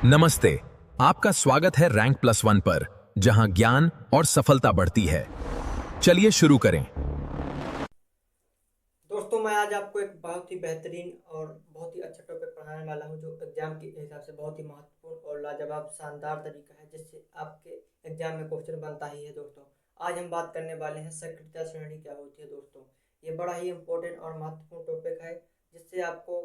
नमस्ते। आपका स्वागत है रैंक प्लस वन पर, जहां ज्ञान और सफलता बढ़ती है। चलिए शुरू करें। दोस्तों, मैं आज आपको एक बहुत ही बेहतरीन और बहुत ही अच्छा टॉपिक पढ़ाने वाला हूं, जो एग्जाम के हिसाब से बहुत ही महत्वपूर्ण और लाजवाब शानदार तरीका है, जिससे आपके एग्जाम में क्वेश्चन बनता ही है। दोस्तों, आज हम बात करने वाले हैं सक्रियता श्रेणी क्या होती है। दोस्तों, ये बड़ा ही इंपॉर्टेंट और महत्वपूर्ण टॉपिक है, जिससे आपको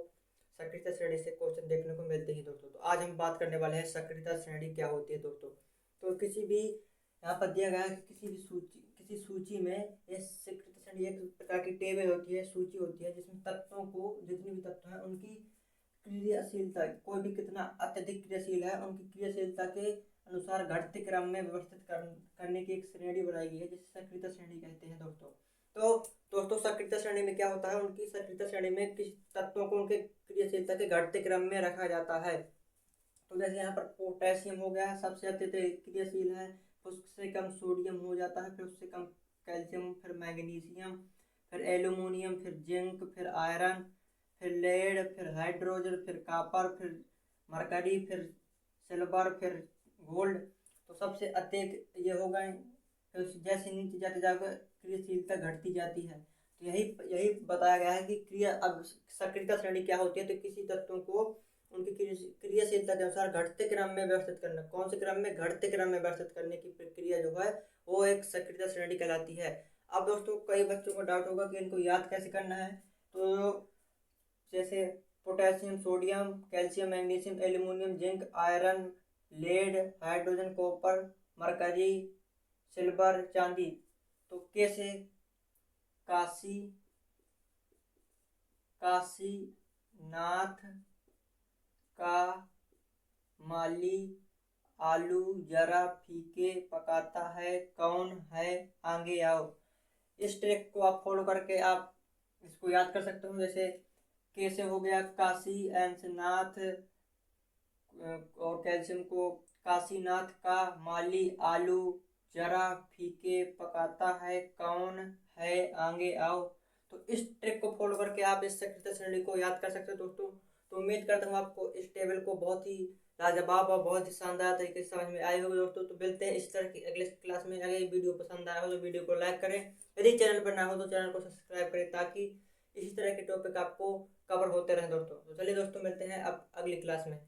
सक्रियता श्रेणी से क्वेश्चन देखने को मिलते हैं। दोस्तों, तो आज हम बात करने वाले हैं सक्रियता श्रेणी क्या होती है। दोस्तों, तो किसी भी यहाँ पर दिया गया है कि किसी सूची में ये सक्रियता श्रेणी एक प्रकार की टेबल होती है, सूची होती है, जिसमें तत्वों को, जितने भी तत्व हैं उनकी क्रियाशीलता, कोई भी कितना अत्यधिक क्रियाशील है, उनकी क्रियाशीलता के अनुसार घटते क्रम में व्यवस्थित करने की एक श्रेणी बनाई गई है, जिसे सक्रियता श्रेणी कहते हैं। दोस्तों, तो दोस्तों, सक्रियता श्रेणी में क्या होता है, उनकी सक्रियता श्रेणी में किस तत्वों को उनके क्रियाशीलता के घटते क्रम में रखा जाता है। तो जैसे यहाँ पर पोटेशियम हो गया, सबसे अत्यधिक क्रियाशील है, उससे कम सोडियम हो जाता है, फिर उससे कम कैल्शियम, फिर मैग्नीशियम, फिर एल्यूमिनियम, फिर जिंक, फिर आयरन, फिर लेड, फिर हाइड्रोजन, फिर कॉपर, फिर मरकरी, फिर सिल्वर, फिर गोल्ड। तो सबसे अधिक ये हो गए। फिर जैसे नीचे जाते जाकर क्रियाशीलता घटती जाती है। तो यही यही बताया गया है कि अब सक्रियता श्रेणी क्या होती है। तो किसी तत्वों को उनकी क्रियाशीलता के अनुसार घटते क्रम में व्यवस्थित करना, कौन से क्रम में, घटते क्रम में व्यवस्थित करने की प्रक्रिया जो है वो एक सक्रियता श्रेणी कहलाती है। अब दोस्तों, कई बच्चों को डाउट होगा कि इनको याद कैसे करना है। तो जैसे potassium, sodium, calcium, magnesium, aluminium, zinc, iron, lead, hydrogen, copper, mercury, silver, चांदी। तो कैसे काशी काशीनाथ का माली आलू जरा फीके पकाता है, कौन है, आगे आओ। इस ट्रिक को आप फॉलो करके आप इसको याद कर सकते हो। जैसे कैसे हो गया, काशी एंड नाथ, और कैल्शियम को काशीनाथ का माली आलू जरा फीके पकाता है, कौन है, आगे आओ। तो इस ट्रिक को फॉलो करके आप इस सक्रियता श्रेणी को याद कर सकते हो। दोस्तों, तो उम्मीद करता हूँ आपको इस टेबल को बहुत ही लाजवाब और बहुत ही शानदार तरीके से समझ में आए होंगे। दोस्तों, तो मिलते हैं इस तरह की अगले क्लास में। अगर ये वीडियो पसंद आया हो तो वीडियो को लाइक करें, यदि चैनल पर ना हो तो चैनल को सब्सक्राइब करें, ताकि इसी तरह के टॉपिक आपको कवर होते रहें। दोस्तों, तो चलिए दोस्तों, मिलते हैं अब अगली क्लास में।